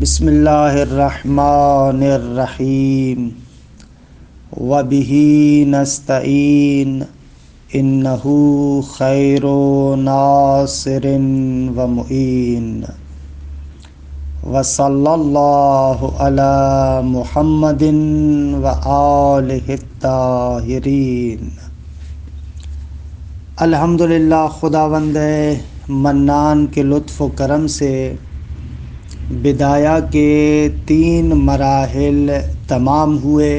بسم اللہ الرحمن الرحیم وبہ نستعین انہ خیر ناصر ومعین وصلی اللہ علی محمد وآلہ الطاہرین۔ الحمدللہ، خداوند منان کے لطف و کرم سے بدایہ کے 3 مراحل تمام ہوئے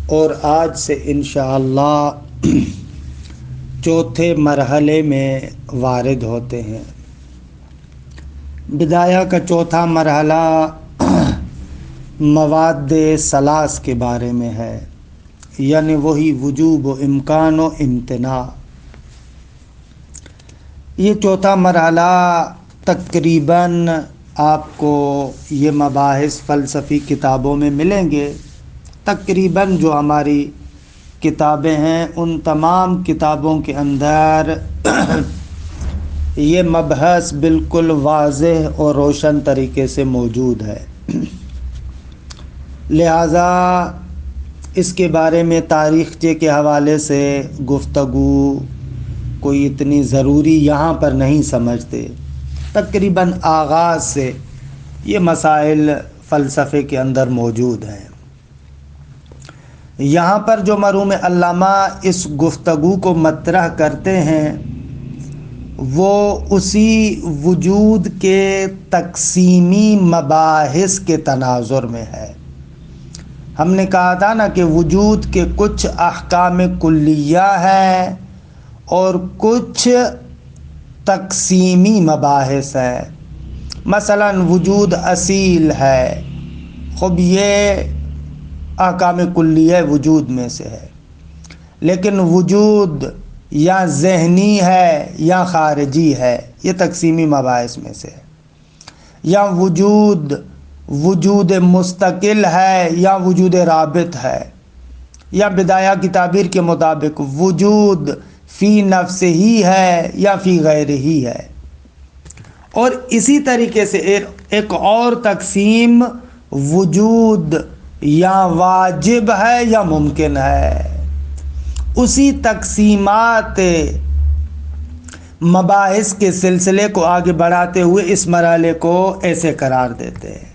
اور آج سے انشاءاللہ چوتھے مرحلے میں وارد ہوتے ہیں۔ بدایہ کا چوتھا مرحلہ مواد ثلاث کے بارے میں ہے، یعنی وہی وجوب و امکان و امتناع۔ یہ چوتھا مرحلہ تقریباً آپ کو یہ مباحث فلسفی کتابوں میں ملیں گے۔ تقریباً جو ہماری کتابیں ہیں ان تمام کتابوں کے اندر یہ مبحث بالکل واضح اور روشن طریقے سے موجود ہے، لہذا اس کے بارے میں تاریخچے کے حوالے سے گفتگو کوئی اتنی ضروری یہاں پر نہیں سمجھتے۔ تقریباً آغاز سے یہ مسائل فلسفے کے اندر موجود ہیں۔ یہاں پر جو مرحوم علامہ اس گفتگو کو مطرح کرتے ہیں وہ اسی وجود کے تقسیمی مباحث کے تناظر میں ہے۔ ہم نے کہا تھا نا کہ وجود کے کچھ احکام کلیہ ہیں اور کچھ تقسیمی مباحث ہے۔ مثلا وجود اصیل ہے، خب یہ احکام کلیہ وجود میں سے ہے، لیکن وجود یا ذہنی ہے یا خارجی ہے، یہ تقسیمی مباحث میں سے ہے۔ یا وجود مستقل ہے یا وجود رابط ہے، یا بدایہ کی تعبیر کے مطابق وجود فی نفس ہی ہے یا فی غیر ہی ہے۔ اور اسی طریقے سے ایک اور تقسیم وجود یا واجب ہے یا ممکن ہے۔ اسی تقسیمات مباحث کے سلسلے کو آگے بڑھاتے ہوئے اس مرحلے کو ایسے قرار دیتے ہیں۔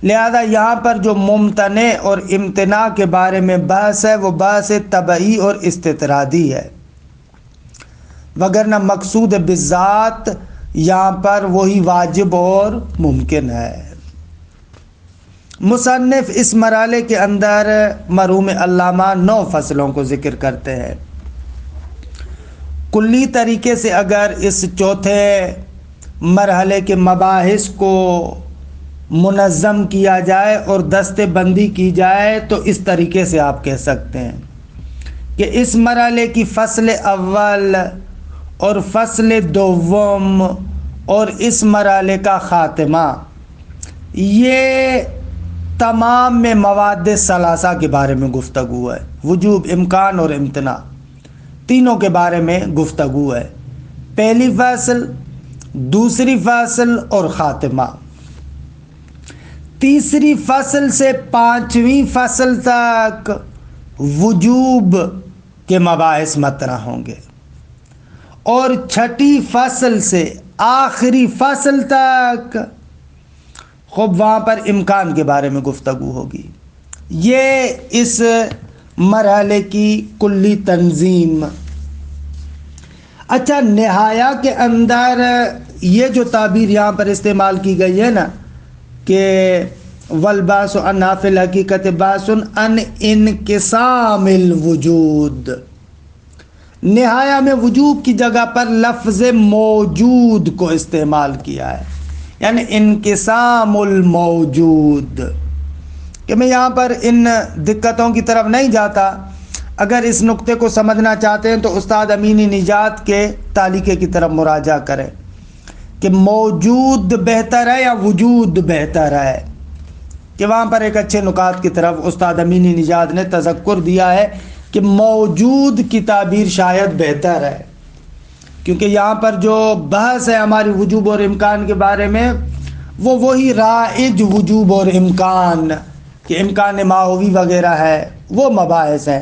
لہذا یہاں پر جو ممتنع اور امتناع کے بارے میں بحث ہے وہ بحث طبعی اور استطرادی ہے، وگرنہ مقصود بالذات یہاں پر وہی واجب اور ممکن ہے۔ مصنف اس مرحلے کے اندر مرحوم علامہ 9 فصلوں کو ذکر کرتے ہیں۔ کلی طریقے سے اگر اس چوتھے مرحلے کے مباحث کو منظم کیا جائے اور دستے بندی کی جائے تو اس طریقے سے آپ کہہ سکتے ہیں کہ اس مرحلے کی فصل اول اور فصل دوم اور اس مرحلے کا خاتمہ، یہ تمام میں مواد ثلاثہ کے بارے میں گفتگو ہے۔ وجوب، امکان اور امتناع تینوں کے بارے میں گفتگو ہے۔ پہلی فصل، دوسری فصل اور خاتمہ۔ تیسری فصل سے 5ویں فصل تک وجوب کے مباحث مطرح ہوں گے، اور 6ٹھی فصل سے آخری فصل تک خوب وہاں پر امکان کے بارے میں گفتگو ہوگی۔ یہ اس مرحلے کی کلی تنظیم۔ اچھا، نہایہ کے اندر یہ جو تعبیر یہاں پر استعمال کی گئی ہے نا کہ والباس عنہا فی الحقیقت باس عن انقسام الوجود، نہایہ میں وجوب کی جگہ پر لفظ موجود کو استعمال کیا ہے، یعنی انقسام الموجود۔ کہ میں یہاں پر ان دقتوں کی طرف نہیں جاتا، اگر اس نقطے کو سمجھنا چاہتے ہیں تو استاد امینی نجات کے تعلیقے کی طرف مراجعہ کریں کہ موجود بہتر ہے یا وجود بہتر ہے، کہ وہاں پر ایک اچھے نکات کی طرف استاد امینی نجات نے تذکر دیا ہے کہ موجود کی تعبیر شاید بہتر ہے، کیونکہ یہاں پر جو بحث ہے ہماری وجوب اور امکان کے بارے میں وہ وہی رائج وجوب اور امکان کہ امکان ماہوی وغیرہ ہے وہ مباحث ہیں،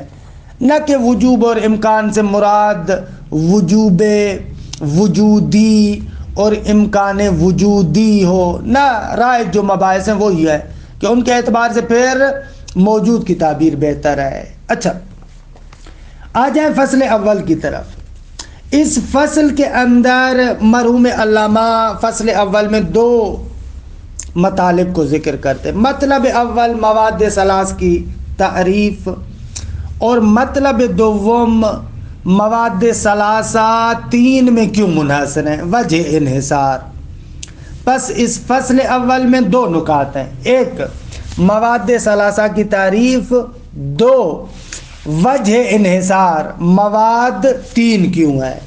نہ کہ وجوب اور امکان سے مراد وجوب وجودی اور امکان وجودی ہو، نہ رائج جو مباحث ہیں وہی ہے کہ ان کے اعتبار سے پھر موجود کی تعبیر بہتر ہے۔ اچھا آ جائیں فصل اول کی طرف۔ اس فصل کے اندر مرحوم علامہ فصل اول میں دو مطالب کو ذکر کرتے، مطلب اول مواد ثلاث کی تعریف اور مطلب دوم مواد ثلاثہ تین میں کیوں منحصر ہیں، وجہ انحصار۔ پس اس فصل اول میں دو نکات ہیں، ایک مواد ثلاثہ کی تعریف، دو وجہ انحصار مواد تین کیوں ہے۔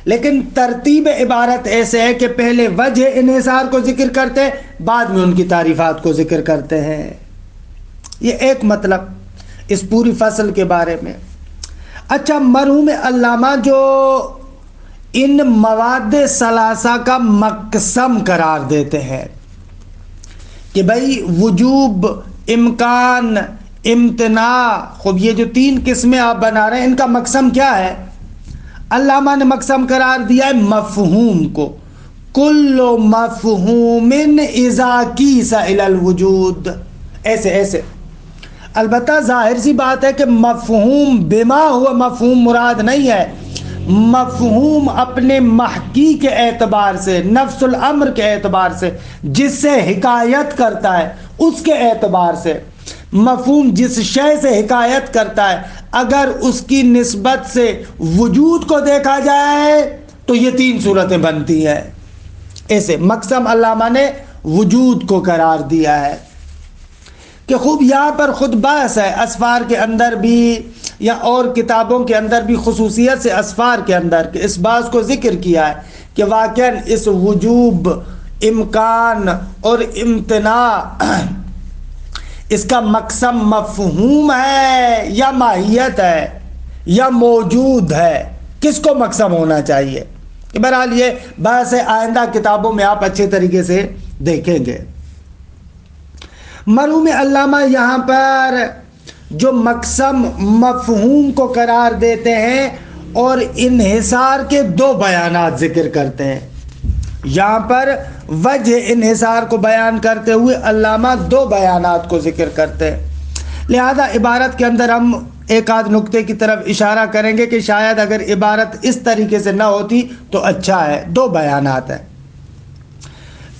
لیکن ترتیب عبارت ایسے ہے کہ پہلے وجہ انحصار کو ذکر کرتے ہیں، بعد میں ان کی تعریفات کو ذکر کرتے ہیں۔ یہ ایک مطلب اس پوری فصل کے بارے میں۔ اچھا مرحوم علامہ جو ان مواد ثلاثہ کا مقسم قرار دیتے ہیں کہ بھائی وجوب، امکان، امتناع، خب یہ جو تین قسمیں آپ بنا رہے ہیں ان کا مقسم کیا ہے؟ علامہ نے مقسم قرار دیا ہے مفہوم کو، کل مفہوم اذا قیس الی الوجود، ایسے البتہ ظاہر سی بات ہے کہ مفہوم بما ہوا مفہوم مراد نہیں ہے، مفہوم اپنے محکی کے اعتبار سے، نفس الامر کے اعتبار سے، جس سے حکایت کرتا ہے اس کے اعتبار سے، مفہوم جس شے سے حکایت کرتا ہے اگر اس کی نسبت سے وجود کو دیکھا جائے تو یہ تین صورتیں بنتی ہیں۔ ایسے مقسم علامہ نے وجود کو قرار دیا ہے کہ خوب یہاں پر خود بحث ہے، اسفار کے اندر بھی یا اور کتابوں کے اندر بھی، خصوصیت سے اسفار کے اندر کہ اس بات کو ذکر کیا ہے کہ واقعاً اس وجوب، امکان اور امتناع اس کا مقسم مفہوم ہے یا ماہیت ہے یا موجود ہے، کس کو مقسم ہونا چاہیے؟ بہرحال یہ بحث آئندہ کتابوں میں آپ اچھے طریقے سے دیکھیں گے۔ مرحوم علامہ یہاں پر جو مقسم مفہوم کو قرار دیتے ہیں اور انحصار کے دو بیانات ذکر کرتے ہیں، یہاں پر وجہ انحصار کو بیان کرتے ہوئے علامہ دو بیانات کو ذکر کرتے ہیں، لہذا عبارت کے اندر ہم ایک آدھ نقطے کی طرف اشارہ کریں گے کہ شاید اگر عبارت اس طریقے سے نہ ہوتی تو اچھا ہے۔ دو بیانات ہیں۔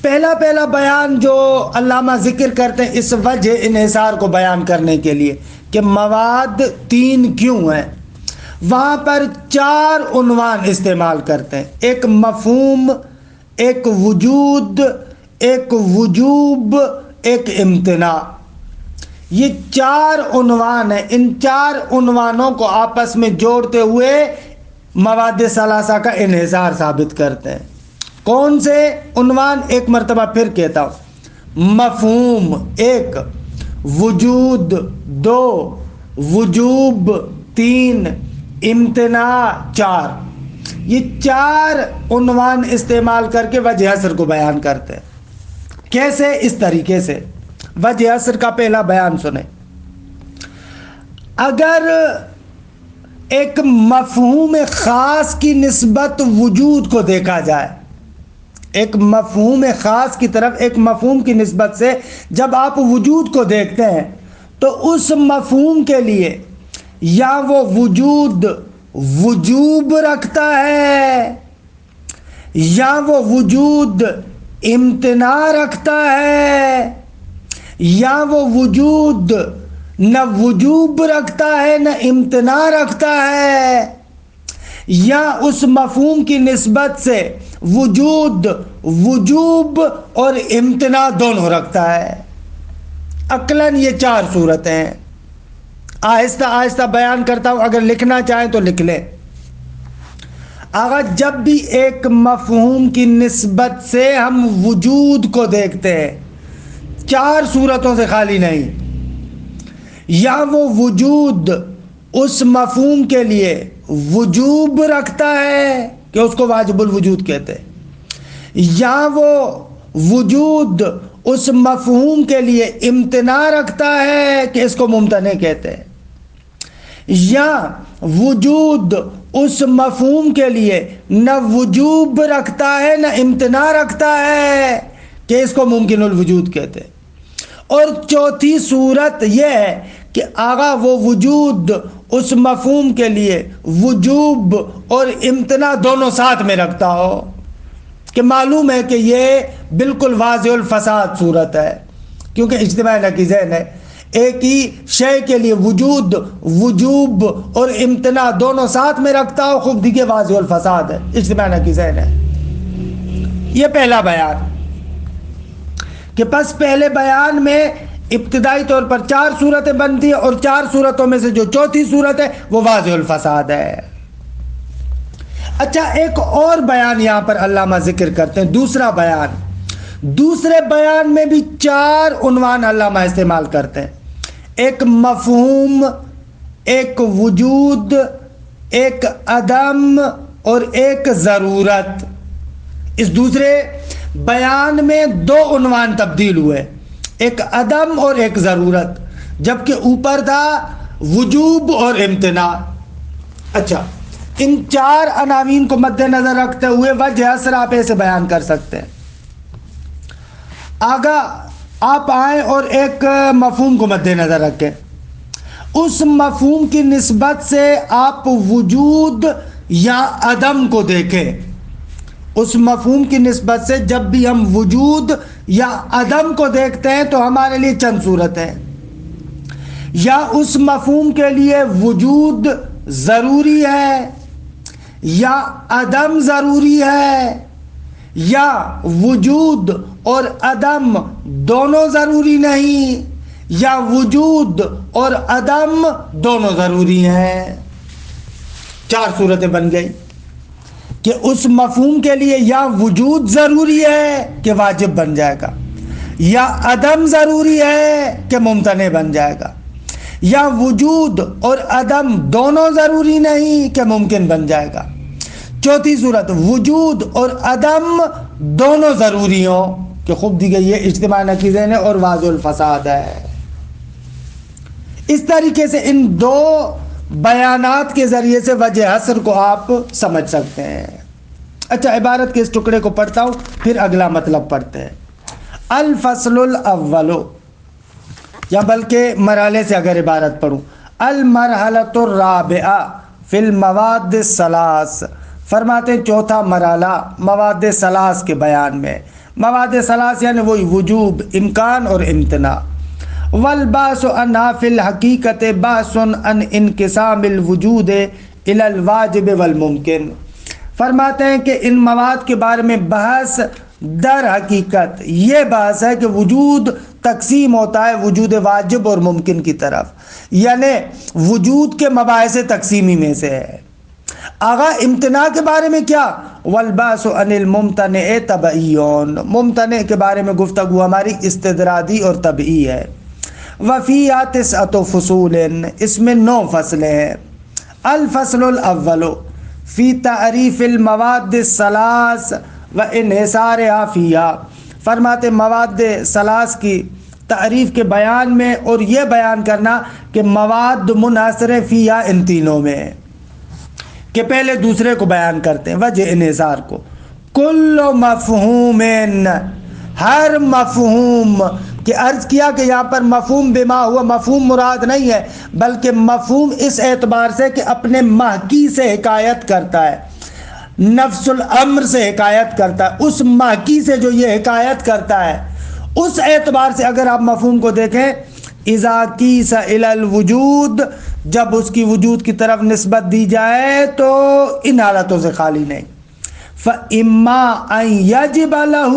پہلا بیان جو علامہ ذکر کرتے ہیں اس وجہ انحصار کو بیان کرنے کے لیے کہ مواد تین کیوں ہیں، وہاں پر چار عنوان استعمال کرتے ہیں، ایک مفہوم، ایک وجود، ایک وجوب، ایک امتناع۔ یہ چار عنوان ہیں، ان چار عنوانوں کو آپس میں جوڑتے ہوئے مواد ثلاثہ کا انحصار ثابت کرتے ہیں۔ کون سے عنوان؟ ایک مرتبہ پھر کہتا ہوں، مفہوم ایک، وجود دو، وجوب تین، امتناع چار۔ یہ چار عنوان استعمال کر کے وجہ اثر کو بیان کرتے ہیں۔ کیسے؟ اس طریقے سے۔ وجہ اثر کا پہلا بیان سنیں۔ اگر ایک مفہوم خاص کی نسبت وجود کو دیکھا جائے، ایک مفہوم خاص کی طرف ایک مفہوم کی نسبت سے جب آپ وجود کو دیکھتے ہیں تو اس مفہوم کے لیے یا وہ وجود وجوب رکھتا ہے یا وہ وجود امتناع رکھتا ہے یا وہ وجود نہ وجوب رکھتا ہے نہ امتناع رکھتا ہے، یا اس مفہوم کی نسبت سے وجود وجوب اور امتناع دونوں رکھتا ہے۔ عقلاً یہ چار صورتیں ہیں۔ آہستہ آہستہ بیان کرتا ہوں، اگر لکھنا چاہیں تو لکھ لیں۔ آغا جب بھی ایک مفہوم کی نسبت سے ہم وجود کو دیکھتے ہیں، چار صورتوں سے خالی نہیں، یا وہ وجود اس مفہوم کے لیے وجوب رکھتا ہے کہ اس کو واجب الوجود کہتے ہیں، یا وہ وجود اس مفہوم کے لیے امتناع رکھتا ہے کہ اس کو ممتنع کہتے ہیں، یا وجود اس مفہوم کے لیے نہ وجوب رکھتا ہے نہ امتناع رکھتا ہے کہ اس کو ممکن الوجود کہتے ہیں۔ اور چوتھی صورت یہ ہے کہ آگا وہ وجود اس مفہوم کے لیے وجوب اور امتناع دونوں ساتھ میں رکھتا ہو، کہ معلوم ہے کہ یہ بالکل واضح الفساد صورت ہے، کیونکہ اجتماع نقیضین ہے، ایک ہی شے کے لیے وجود وجوب اور امتناع دونوں ساتھ میں رکھتا ہو، خوب دیکھے واضح الفساد ہے، اجتماع نقیضین ہے۔ یہ پہلا بیان کہ پس پہلے بیان میں ابتدائی طور پر 4 صورتیں بنتی ہیں، اور 4 صورتوں میں سے جو چوتھی صورت ہے وہ واضح الفساد ہے۔ اچھا، ایک اور بیان یہاں پر علامہ ذکر کرتے ہیں، دوسرا بیان۔ دوسرے بیان میں بھی 4 عنوان علامہ استعمال کرتے ہیں، ایک مفہوم، ایک وجود، ایک عدم اور ایک ضرورت۔ اس دوسرے بیان میں 2 عنوان تبدیل ہوئے، ایک عدم اور ایک ضرورت، جبکہ اوپر تھا وجوب اور امتناع۔ اچھا، ان 4 عناوین کو مد نظر رکھتے ہوئے وجہ اثر آپ ایسے بیان کر سکتے ہیں۔ آگا آپ آئیں اور ایک مفہوم کو مد نظر رکھیں، اس مفہوم کی نسبت سے آپ وجود یا عدم کو دیکھیں۔ اس مفہوم کی نسبت سے جب بھی ہم وجود یا عدم کو دیکھتے ہیں تو ہمارے لیے چند صورتیں، یا اس مفہوم کے لیے وجود ضروری ہے یا عدم ضروری ہے، یا وجود اور عدم دونوں ضروری نہیں، یا وجود اور عدم دونوں ضروری ہیں۔ 4 صورتیں بن گئی کہ اس مفہوم کے لیے یا وجود ضروری ہے کہ واجب بن جائے گا، یا عدم ضروری ہے کہ ممتنع بن جائے گا، یا وجود اور عدم دونوں ضروری نہیں کہ ممکن بن جائے گا۔ چوتھی صورت وجود اور عدم دونوں ضروری ہوں کہ خوب دی گئی یہ اجتماع نقیضین اور واضح الفساد ہے۔ اس طریقے سے ان 2 بیانات کے ذریعے سے وجہ حصر کو آپ سمجھ سکتے ہیں۔ اچھا، عبارت کے اس ٹکڑے کو پڑھتا ہوں، پھر اگلا مطلب پڑھتے ہیں۔ الفصل الاول، یا بلکہ مرحلے سے اگر عبارت پڑھوں، المرحلۃ الرابعہ فی المواد الثلاث، فرماتے ہیں چوتھا مرحلہ مواد ثلاث کے بیان میں۔ مواد ثلاث یعنی وہی وجوب، امکان اور امتناع۔ والباس عنہا فی الحقیقت باس عن انقسام الوجود الی الواجب والممکن۔ فرماتے ہیں کہ ان مواد کے بارے میں بحث در حقیقت یہ بحث ہے کہ وجود تقسیم ہوتا ہے وجود واجب اور ممکن کی طرف، یعنی وجود کے مباحث تقسیمی میں سے ہے۔ آغا امتناع کے بارے میں کیا؟ والباس عن الممتنع طبعی، ممتنع کے بارے میں گفتگو ہماری استدرادی اور طبعی ہے۔ وفیہا 9 فصول، اس میں 9 فصلیں ہیں۔ الفصل الاول فی تعریف المواد الثلاث و انحصارها فیہا، فرماتے مواد ثلاث کی تعریف کے بیان میں اور یہ بیان کرنا کہ مواد منحصر فیہا ان تینوں میں، کہ پہلے دوسرے کو بیان کرتے ہیں، وجہ انحصار کو۔ کل مفہوم، ہر مفہوم، کہ عرض کیا کہ یہاں پر مفہوم بما ہوا مفہوم مراد نہیں ہے، بلکہ مفہوم اس اعتبار سے کہ اپنے محکی سے حکایت کرتا ہے، نفس الامر سے حکایت کرتا ہے، اس محکی سے جو یہ حکایت کرتا ہے اس اعتبار سے اگر آپ مفہوم کو دیکھیں، اذا قیس الی الوجود، جب اس کی وجود کی طرف نسبت دی جائے تو ان حالتوں سے خالی نہیں۔ فَإِمَّا أَن يَجِبَ لَهُ،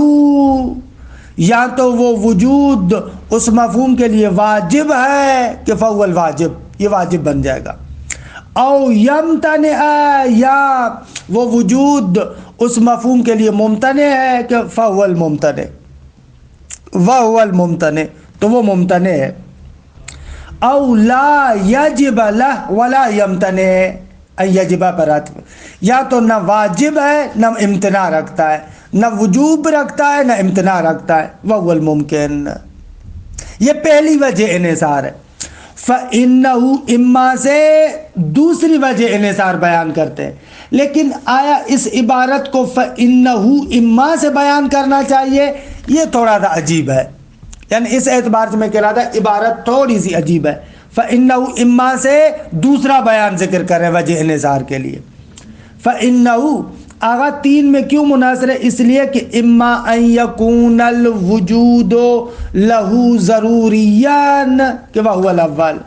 یا تو وہ وجود اس مفہوم کے لیے واجب ہے کہ فَهُوَ الْوَاجِب، یہ واجب بن جائے گا، او یمتنع، یا وہ وجود اس مفہوم کے لیے ممتنع ہے کہ فَهُوَ الْمُمْتَنِع، وَهُوَ الْمُمْتَنِع، تو وہ ممتنع ہے۔ او لا یجب لہ ولا یمتنع، یجبہ پر عطف، یا تو نہ واجب ہے نہ امتناع رکھتا ہے، نہ وجوب رکھتا ہے نہ امتناع رکھتا ہے، وَهُوَ الْمُمْكِنُ۔ یہ پہلی وجہ انحصار ہے۔ فَإِنَّهُ اما سے دوسری وجہ انحصار بیان کرتے ہیں، لیکن آیا اس عبارت کو فَإِنَّهُ اما سے بیان کرنا چاہیے؟ یہ تھوڑا سا عجیب ہے، یعنی اس اعتبار سے میں کہہ رہا تھا عبارت تھوڑی سی عجیب ہے۔ فَإِنَّهُ اما سے دوسرا بیان ذکر کر رہے ہیں وجہ انحصار کے لیے۔ فَإِنَّهُ آغا 3 میں کیوں منحصر ہے؟ اس لیے کہ اما ان یکون الوجود لہو ضروریان کہ وہو الاول،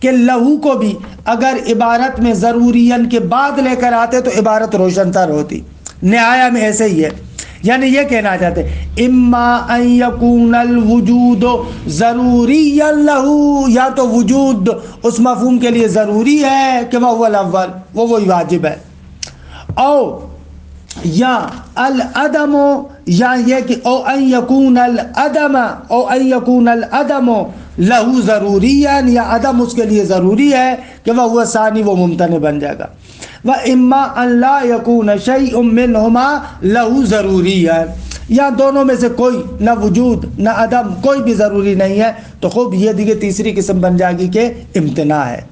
کہ لہو کو بھی اگر عبارت میں ضروریان کے بعد لے کر آتے تو عبارت روشن تر ہوتی۔ نہایا میں ایسے ہی ہے، یعنی یہ کہنا چاہتے اما ان یکون الوجود ضروریان لہو، یا تو وجود اس مفہوم کے لیے ضروری ہے کہ وہو الاول، وہ وہی واجب ہے، او یا العدم، یا یہ کہ او ان یکون العدم، او ان یکون العدم لہو ضروریان، یا عدم اس کے لیے ضروری ہے کہ وہ ثانی وہ ممتنع بن جائے گا۔ وَإِمَّا أَن لَا يَكُونَ شَيْءٌ مِّنْهُمَا لَهُ ضَرُورِيًّا، یا دونوں میں سے کوئی نہ وجود نہ عدم کوئی بھی ضروری نہیں ہے، تو خوب یہ دیکھیں تیسری قسم بن جائے گی کہ امتناع ہے۔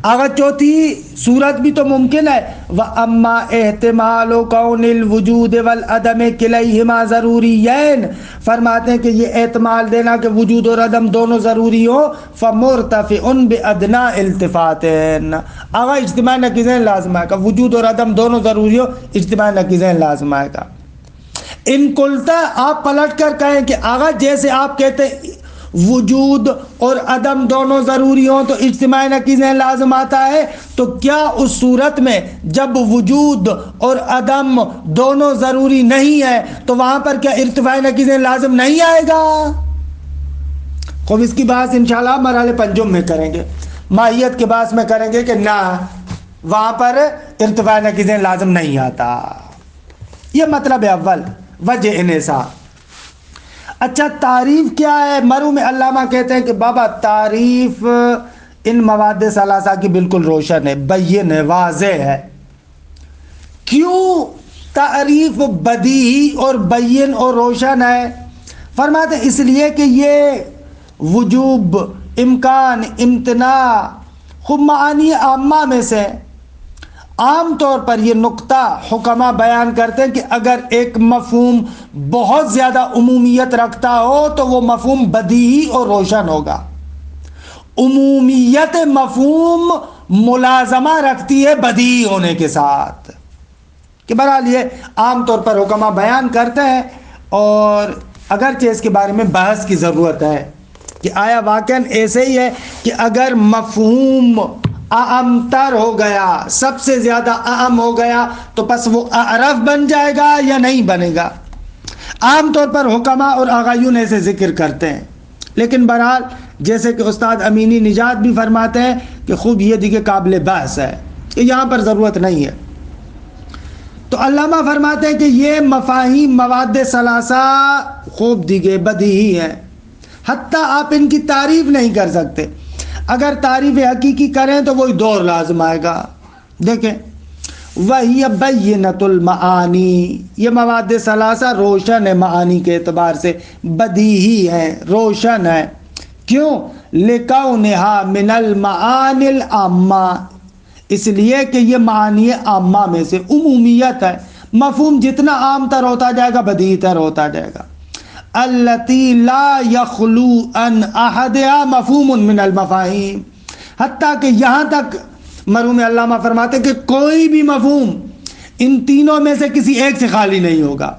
اگر چوتھی صورت بھی تو ممکن ہے، وَأَمَّا احتمال کون الوجود والعدم کلیہما ضروریین، فرماتے ہیں کہ یہ احتمال دینا کہ وجود اور عدم دونوں ضروری ہو، فَمُرْتَفِعٌ بِأَدْنَا التفاتین، اگر اجتماع نقیضین لازم آئے گا، وجود اور عدم دونوں ضروری ہو اجتماع نقیضین لازم آئے گا۔ ان کلتا آپ پلٹ کر کہیں کہ آغا جیسے آپ کہتے ہیں وجود اور عدم دونوں ضروری ہوں تو اجتماع نقیضین لازم آتا ہے، تو کیا اس صورت میں جب وجود اور عدم دونوں ضروری نہیں ہے تو وہاں پر کیا ارتفاع نقیضین لازم نہیں آئے گا؟ خوب اس کی بات انشاءاللہ مرحلے پنجم میں کریں گے، ماہیت کے بعد میں کریں گے کہ نہ وہاں پر ارتفاع نقیضین لازم نہیں آتا۔ یہ مطلب ہے اول وجہ انحصار۔ اچھا تعریف کیا ہے؟ مرحوم علامہ کہتے ہیں کہ بابا تعریف ان مواد ثلاثہ کی بالکل روشن ہے، بین ہے، واضح ہے۔ کیوں تعریف بدیہی اور بین اور روشن ہے؟ فرماتے ہیں اس لیے کہ یہ وجوب، امکان، امتناع خوب معانی عامہ میں سے عام طور پر یہ نقطہ حکماء بیان کرتے ہیں کہ اگر ایک مفہوم بہت زیادہ عمومیت رکھتا ہو تو وہ مفہوم بدیہی اور روشن ہوگا۔ عمومیت مفہوم ملازمہ رکھتی ہے بدیہی ہونے کے ساتھ، کہ بہرحال یہ عام طور پر حکماء بیان کرتے ہیں، اور اگرچہ اس کے بارے میں بحث کی ضرورت ہے کہ آیا واقعاً ایسے ہی ہے کہ اگر مفہوم اعم تر ہو گیا، سب سے زیادہ اعم ہو گیا، تو پس وہ اعرف بن جائے گا یا نہیں بنے گا؟ عام طور پر حکماء اور آغایون ایسے ذکر کرتے ہیں، لیکن بہرحال جیسے کہ استاد امینی نجات بھی فرماتے ہیں کہ خوب یہ دیکھے قابل بحث ہے، کہ یہاں پر ضرورت نہیں ہے۔ تو علامہ فرماتے ہیں کہ یہ مفاہیم مواد ثلاثہ خوب دیگے بدیہی ہیں، حتیٰ آپ ان کی تعریف نہیں کر سکتے۔ اگر تعریف حقیقی کریں تو وہی دور لازم آئے گا۔ دیکھیں وَهِيَ بَيِّنَةُ الْمَعَانِي، یہ مواد ثلاثہ روشن ہے، معانی کے اعتبار سے بدیہی ہے، روشن ہے۔ کیوں؟ لِكَوْنِهَا مِنَ الْمَعَانِ الْعَامَّةِ، اس لیے کہ یہ معانی عامہ میں سے عمومیت ہے، مفہوم جتنا عام تر ہوتا جائے گا بدیہی تر ہوتا جائے گا۔ التي لا يخلو ان احدها مفہوم من المفاہیم، حتیٰ کہ یہاں تک مرحوم علامہ فرماتے کہ کوئی بھی مفہوم ان تینوں میں سے کسی ایک سے خالی نہیں ہوگا۔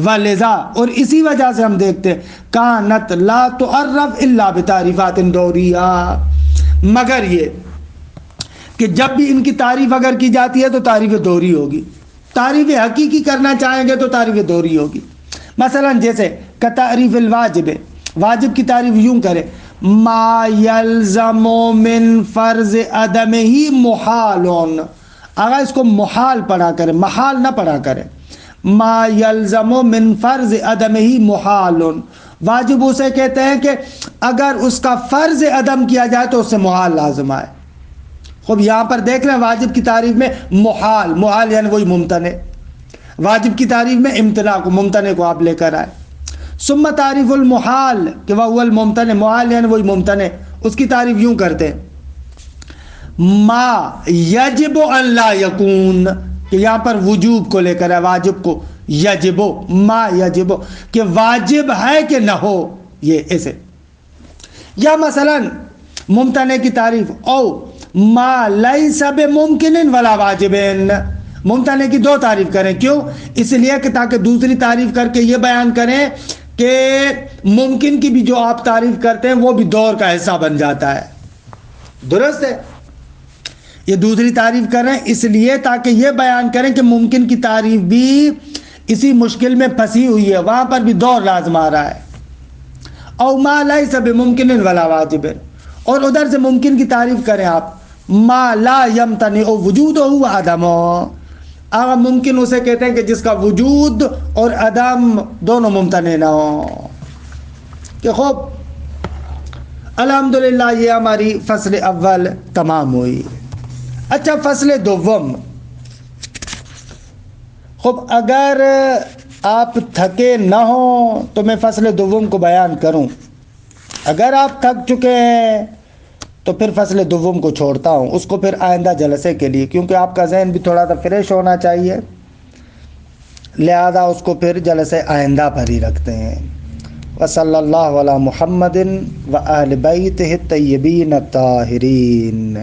ولذا، اور اسی وجہ سے ہم دیکھتے ہیں کانت لا تعرف الا بتعریفات دوریہ، مگر یہ کہ جب بھی ان کی تعریف اگر کی جاتی ہے تو تعریف دوری ہوگی، تعریف حقیقی کرنا چاہیں گے تو تعریف دوری ہوگی۔ مثلا جیسے کتعریف الواجب، واجب کی تعریف یوں کرے ما یلزم من فرض عدمہ محال، اگر اس کو محال پڑھا کرے، محال نہ پڑھا کرے، ما یلزم من فرض عدمہ محال، واجب اسے کہتے ہیں کہ اگر اس کا فرض عدم کیا جائے تو اس سے محال لازم آئے۔ خوب یہاں پر دیکھ رہے ہیں واجب کی تعریف میں محال، محال یعنی وہی ممتنع۔ واجب کی تعریف میں امتناع کو، ممتنع کو آپ لے کر آئے. ثم تعریف المحال کہ وہ الممتنع، محال یعنی وہی ممتنع، اس کی تعریف یوں کرتے ہیں ما یجب ان لا یکون، کہ یہاں پر وجوب کو لے کر ہے، واجب کو، یجب ما یجب کہ واجب ہے کہ نہ ہو، یہ ایسے. یا مثلا ممتنع کی تعریف او ما لیس بممکن ولا واجب، ممتنع کی دو تعریف کریں. کیوں؟ اس لیے کہ تاکہ دوسری تعریف کر کے یہ بیان کریں کہ ممکن کی بھی جو آپ تعریف کرتے ہیں وہ بھی دور کا حصہ بن جاتا ہے. درست ہے؟ یہ دوسری تعریف کر رہے ہیں اس لیے تاکہ یہ بیان کریں کہ ممکن کی تعریف بھی اسی مشکل میں پھنسی ہوئی ہے، وہاں پر بھی دور لازم آ رہا ہے. او ما لیس بممکن ولا واجب، اور ادھر سے ممکن کی تعریف کریں آپ ما لا یمتنع وجودہ و عدمہ، ممکن اسے کہتے ہیں کہ جس کا وجود اور عدم دونوں ممتنع نہ ہوں. کہ خوب الحمدللہ یہ ہماری فصل اول تمام ہوئی. اچھا فصل دوم. خوب اگر آپ تھکے نہ ہوں تو میں فصل دوم کو بیان کروں، اگر آپ تھک چکے ہیں تو پھر فصل دوم کو چھوڑتا ہوں، اس کو پھر آئندہ جلسے کے لیے، کیونکہ آپ کا ذہن بھی تھوڑا سا فریش ہونا چاہیے، لہذا اس کو پھر جلسے آئندہ پر ہی رکھتے ہیں. وصلی اللہ علی محمد و اہل بیتہ الطیبین الطاہرین.